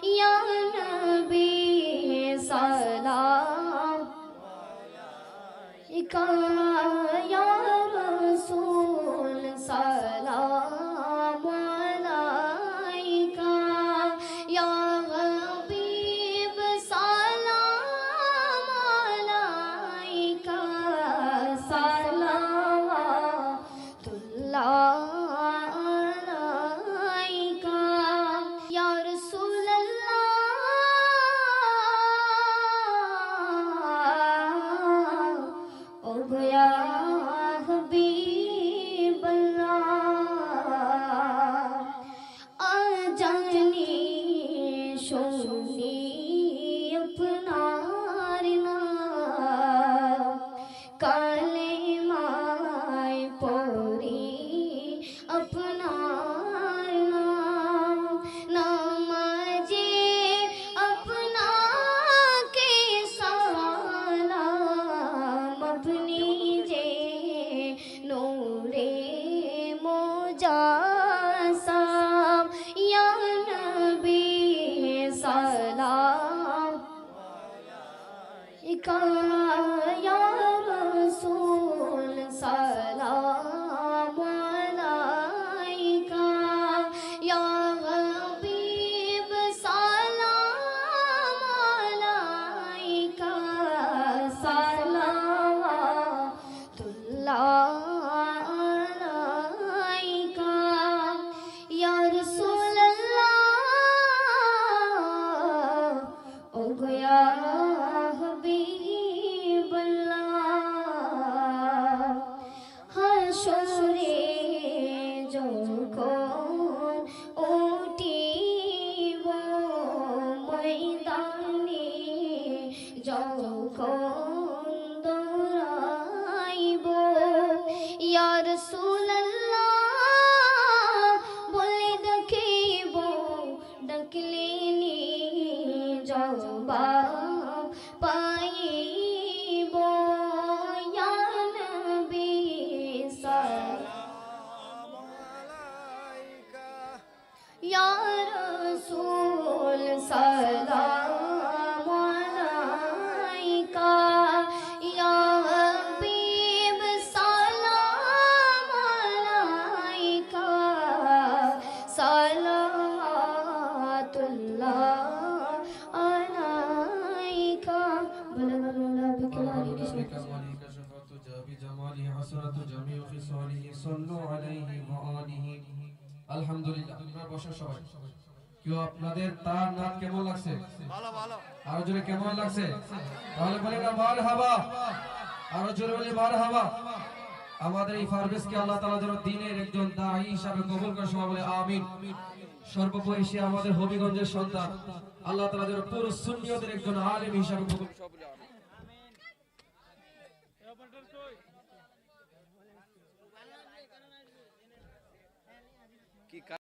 या नबी सलाम अलैका या रसूल सलाम अलैका या हबीब सलाम अलैका सलावतुल्लाह अलैका या रसूल अल्लाह ओ गया हबीब अल्लाह आजानी शोनी अपनार नाम काले माय पोरी अपनार नाम नामाजे अपना के सलाम अपनी जे नूरे मोजासाम या नबी सलाम अलैका या रसूल सलाम अलैका या हबीब सलाम अलैका सलावतुल्लाह अलैका या रसूल अल्लाह ओ गया हबीब अल्लाह हशरे जो कौन उठिब मैदाने যখন দৌড়াইব ইয়া রাসূলুল্লাহ বলে ডাকিব ডাকলে নি জবাব পাইব ইয়া নবী সালাম আলাইকা ইয়া রাসূল সালাম अलैका या हबीब सलाम अलैका सलावतुल्लाह अलैका बलगना बिकलाली আলহামদুলিল্লাহ আপনারা বসে সবাই কেউ আপনাদের তার নাচ কেমন লাগছে ভালো ভালো আরো জোরে কেমন লাগছে তাহলে বলেন না মারহাবা আরো জোরে বলি মারহাবা আমাদের এই ফারবেজকে আল্লাহ তাআলা যেন দ্বীনের একজন দাঈ হিসেবে কবুল করে সবাই বলে আমিন সর্বোপরি সে আমাদের হবিগঞ্জের সন্তান আল্লাহ তাআলা যেন পুরো সুন্নিয়তের একজন আলেম হিসেবে কবুল করে সবাই বলে আমিন কি